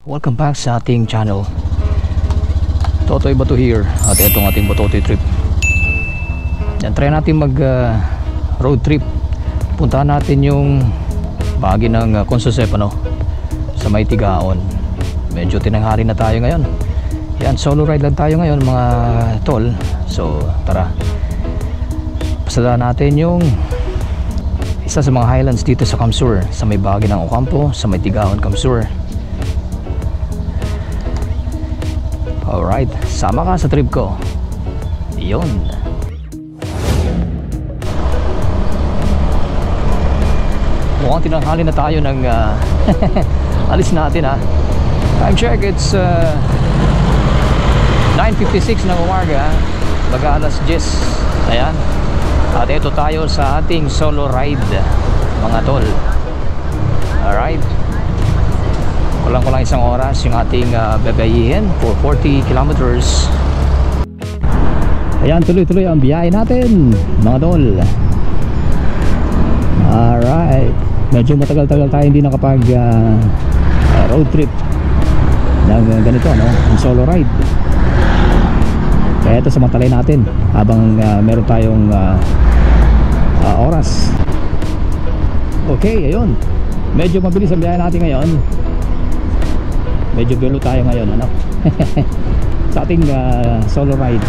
Welcome back sa ating channel. Totoy Bato here. At itong ating Batotoy trip. Yan, try natin mag road trip. Puntahan natin yung bahagi ng Consosep sa may Tigaon. Medyo tinanghari na tayo ngayon. Yan, solo ride lang tayo ngayon mga tol. So tara, pasada natin yung isa sa mga highlands dito sa Kamsur, sa may bahagi ng Ocampo, sa may Tigaon, Kamsur. Alright, sama ka sa trip ko. Yun. Mukhang tinanghali na tayo ng alis natin ha. Time check, it's 9:56 ng umaga, baga alas 10. Ayan. At ito tayo sa ating solo ride mga tol. Alright, kulang isang oras yung ating bebeyihin for 40 kilometers. Ayan, tuloy-tuloy ang biyahe natin mga tol. Alright, medyo matagal-tagal tayo hindi nakapag road trip ng ganito yung solo ride. Kaya ito samantalay natin habang meron tayong oras. Okay, ayun, medyo mabilis ang biyahe natin ngayon. Medyo belo tayo ngayon sa ating solo ride.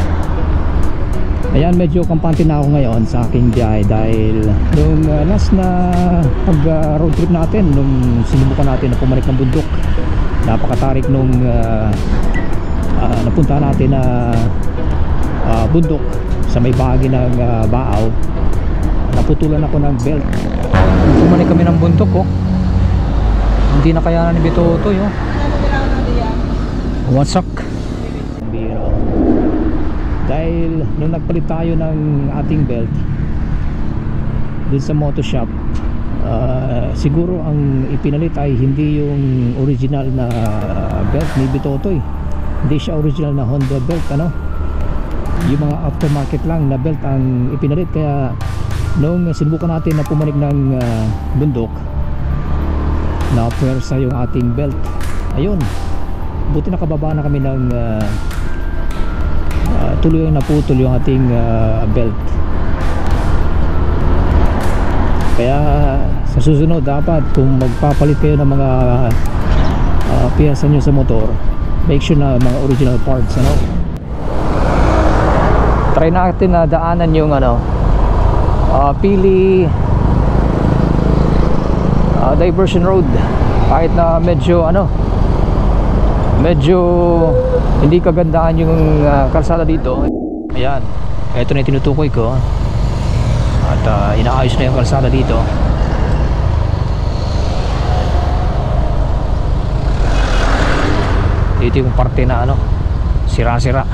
Ayan, medyo kampante na ako ngayon sa aking biyahe dahil nung last na pag road trip natin, nung sinubukan natin na pumalik ng bundok, napakatarik nung napunta natin na bundok sa may bahagi ng Baaw. Naputulan ako ng belt. Pumalik kami ng bundok hindi na kayanan ni Bitotoy wasak biro. Dahil nung nagpalit tayo ng ating belt dun sa moto shop, siguro ang ipinalit ay hindi yung original na belt ni Bitotoy. Hindi siya original na Honda belt yung mga aftermarket lang na belt ang ipinalit. Kaya nung sinubukan natin na pumanik ng bundok, na pwersa yung ating belt. Ayun, buti nakababa na kami ng tuloy yung naputol yung ating belt. Kaya sa susunod dapat kung magpapalit kayo ng mga piyesa nyo sa motor, make sure na mga original parts. Try natin na daanan yung Pili diversion road, kahit na medyo hindi kagandahan yung kalsada dito. Ayan, ito na yung tinutukoy ko at inaayos na yung kalsada dito. Dito yung parte na sira-sira,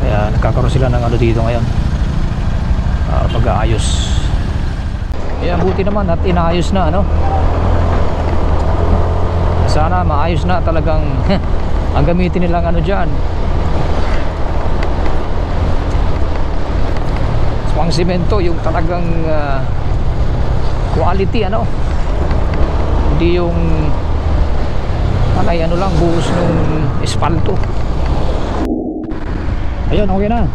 kaya nagkakaroon sila ng dito ngayon, pag-aayos. Ayan, buti naman at inaayos na sana maayos na talagang ang gamitin nilang dyan pang simento, yung talagang quality hindi yung panay lang buhos ng espalto. Ayun, okay na,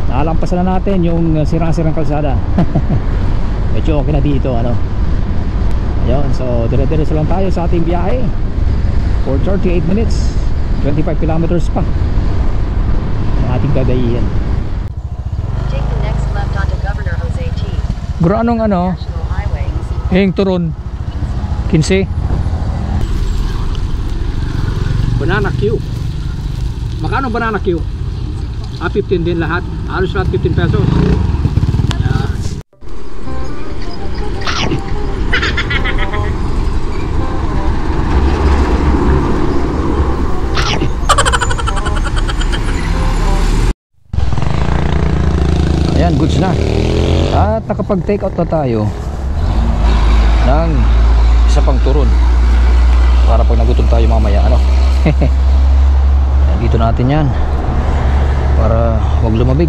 nakalampasan na natin yung sirang-sirang kalsada. Medyo okay na dito Ayun, so dire-diretso lang tayo sa ating biyahe for 38 minutes, 25 kilometers pa ang ating gagayin. Take the next left onto Governor Jose T. Granong National Highway. Hing Turon 15 banana Q. Magkano banana Q? 15 din lahat, halos lahat 15 pesos. Ayan, goods na. At nakapag take out na tayo ng isa pang turon para pag nagutom tayo mamaya dito natin yan para wag lumabig.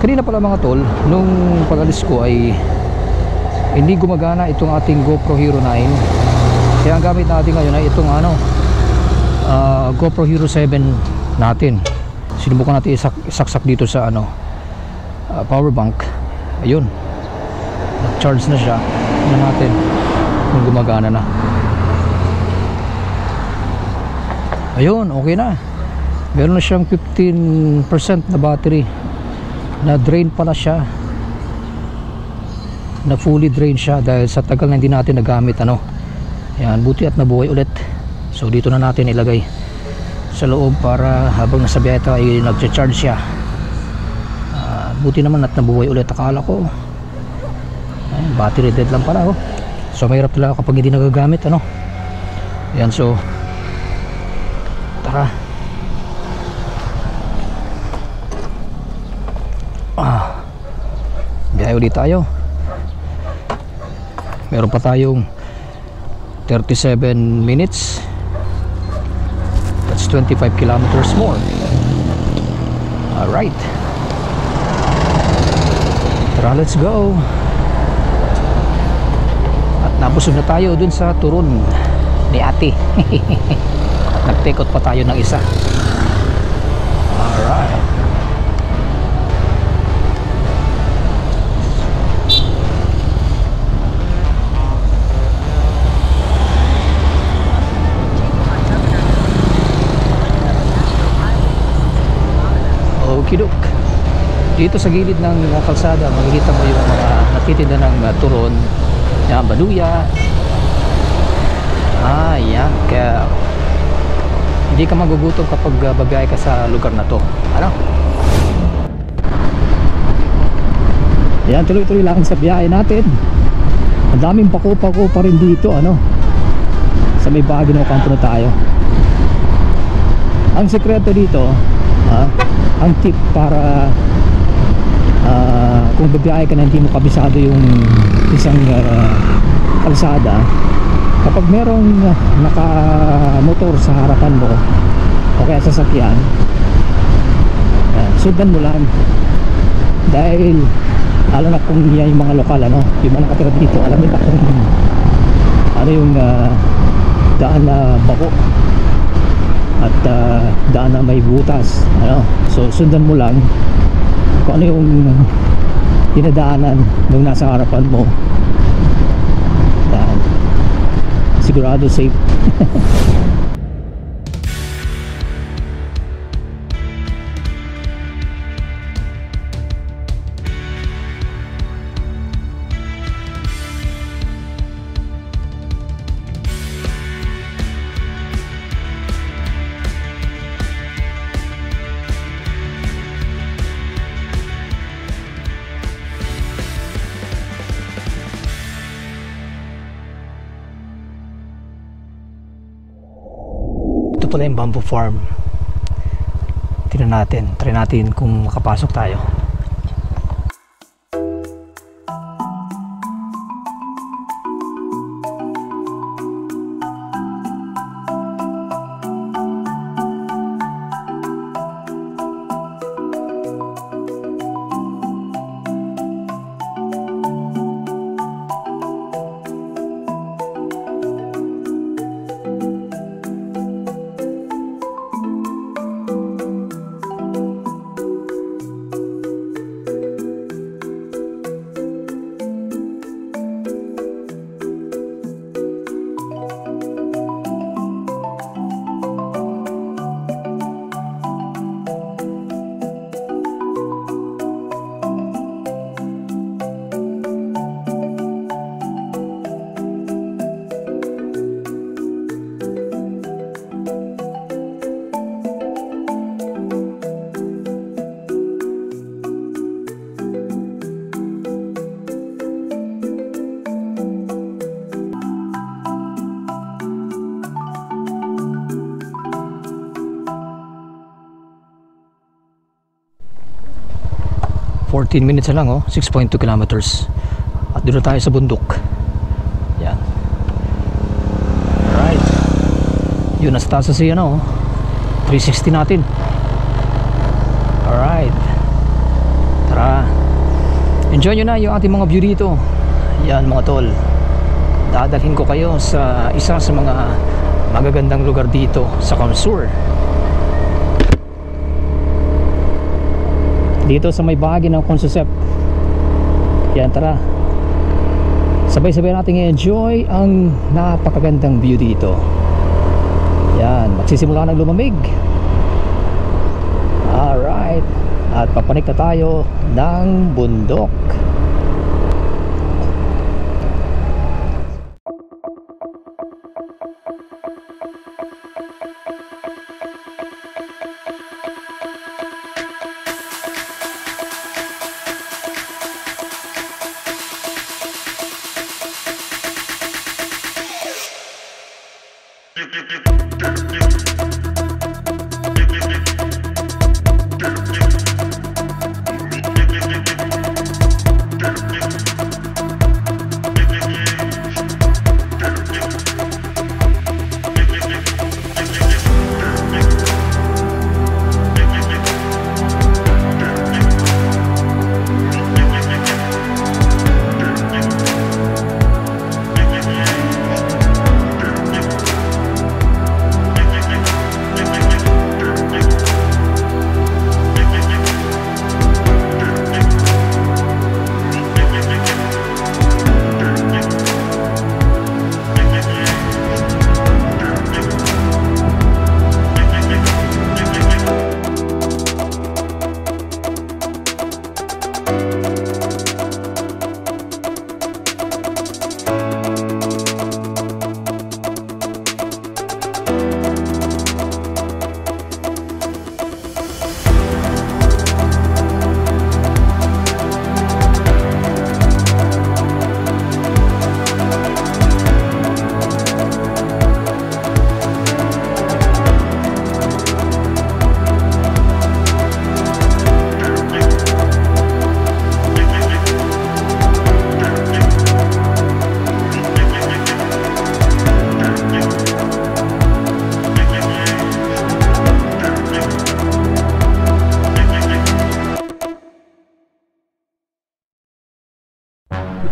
Kanina pala mga tol, nung pag-alis ko ay hindi gumagana itong ating GoPro Hero 9 Kaya ang gamit natin ngayon ay itong ano, GoPro Hero 7 natin. Sinubukan natin isaksak dito sa ano, power bank. Ayun, nag-charge na siya. Tingnan natin kung gumagana na. Ayun, okay na. Meron na siyang 15% na battery. Na drain pala siya, na fully drain siya dahil sa tagal na hindi natin nagamit ano. Ayan, buti at nabuhay ulit. So dito na natin ilagay sa loob para habang nasa biyahe tayo ay nag-charge siya. Buti naman at nabuhay ulit. Akala ko battery dead lang pala oh. So mahirap talaga kapag hindi nagagamit ano. Ayan, so tara. Biyahe ulit tayo. Meron pa tayong 37 minutes. That's 25 kilometers more. Alright, tara, let's go. At nabusog na tayo dun sa turon ni ate. Nag-take out pa tayo ng isa. Alright, okidok. Dito sa gilid ng kalsada makikita mo yung mga natitinda ng turon, yan, baluya. Yan, kaya hindi ka magugutom kapag babiyay ka sa lugar na to ano. Yan, tuloy-tuloy lang sa biyahe natin. Ang daming pako-pako pa rin dito ano, sa may bahagi ng kanto na tayo. Ang sekreto dito, ang tip para kung babiyahe ka na hindi mo kabisado yung isang kalsada, kapag merong nakamotor sa harapan mo o kaya sasakyan, sundan mo lang. Dahil alam na kung yan yung mga lokal ano, yung mga nakatira dito, alam nila kung ano yung daan na bako at daan na may butas ano. So sundan mo lang kung ano yung dinadaanan nung nasa harapan mo. Yan, sigurado safe. Ito pala yung bamboo farm. Tingnan natin, try natin kung makapasok tayo. ...14 minutes na lang oh, 6.2 kilometers. At doon na tayo sa bundok. Yan. Alright. Yun, nasa taas na siya oh. 360 natin. Alright. Tara. Enjoy nyo na yung ating mga view dito. Yan mga tol. dadalhin ko kayo sa isa sa mga magagandang lugar dito sa Consur. Dito sa may bahagi ng Consusep. Yan, tara. Sabay-sabay natin i-enjoy ang napakagandang view dito. Yan, magsisimula ng lumamig. Alright. At papanik na tayo ng bundok.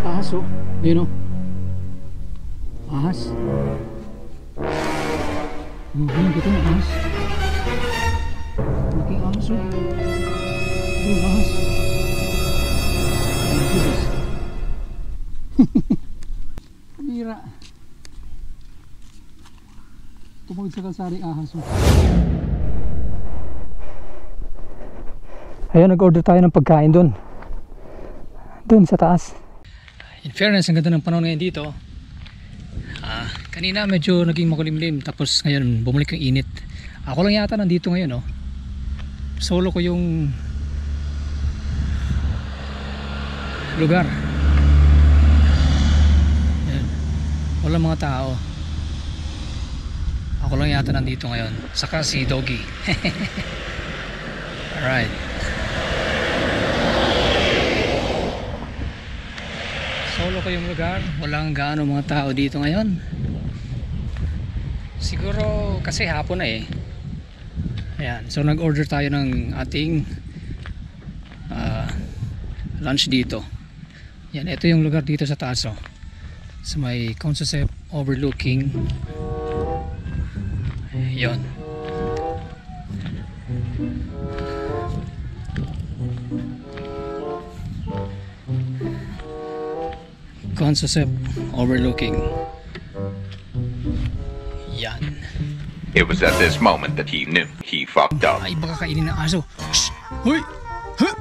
Ahas, oh. Ayun, oh. Ahas. Ayun, kita na ahas. Malaking ahas, oh. Ayun, ahas. Ayun, ahas. Kamira. Tumawid sa kalsaring ahas, oh. Ayun, nag-order tayo ng pagkain doon. Doon sa taas. In fairness, ang ganda ng panahon ngayon dito. Kanina medyo naging makulimlim, tapos ngayon bumalik yung init. Ako lang yata nandito ngayon, oh. Solo ko yung lugar. Yan. Walang mga tao. Ako lang yata nandito ngayon. Saka si Doggy. Alright. Solo ko yung lugar, walang gaano mga tao dito ngayon. Siguro kasi hapon na eh. Ayan, so nag-order tayo ng ating lunch dito. Yan, ito yung lugar dito sa taas, oh. Sa may Consusep overlooking. Yon. Consusep overlooking. Yan. It was at this moment that he knew he fucked up. Ay, baka kainin ng aso. Shh! Hoy! Huh!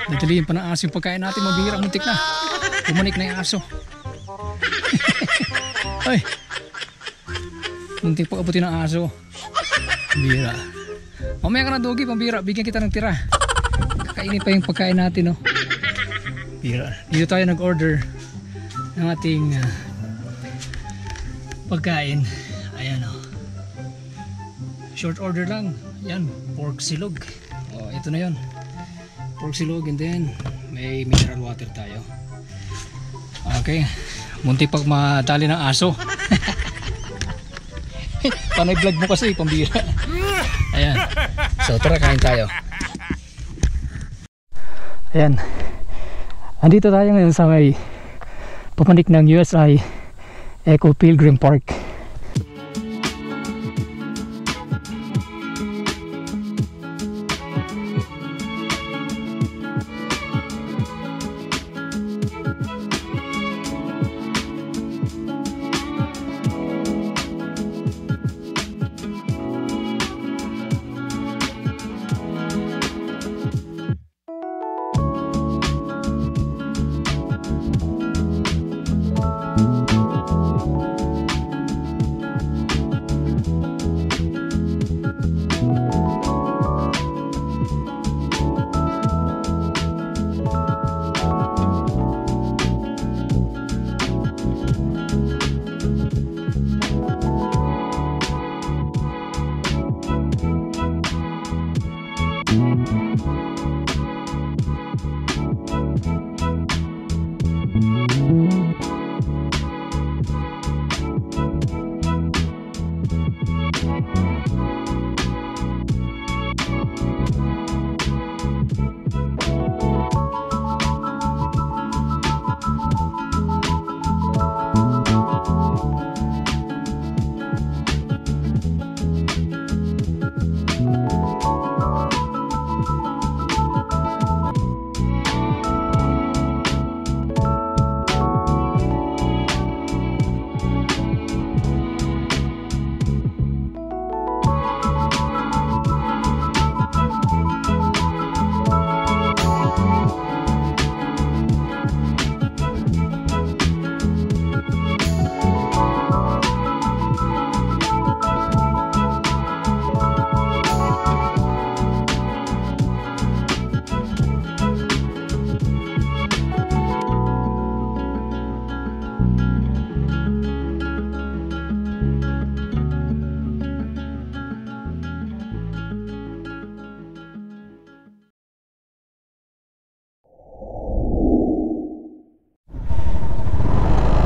Nadaliin pa ng aso yung pagkain natin. Mabihira, muntik na. Pumanik na yung aso. Ay! Muntik pa abutin ng aso. Pambira. Mamaya ka na, Doggy, pambira. Bigyan kita ng tira. Kakainin pa yung pagkain natin, oh. Dito tayo nag-order ng ating pagkain. Ayan, oh. Short order lang. Yan, pork silog. Oh, ito na yon. Pork silog, and then may mineral water tayo. Okay. Munti pag madali ng aso. Panay vlog mo kasi, pambira. Ayan. So tara, kain tayo. Ayan. Andito tayo ngayon sa may papundik ng USI Eco Pilgrim Park.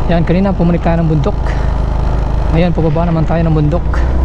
Yan, kanina pumunta tayo ng bundok. Ayan, pababa naman tayo ng bundok.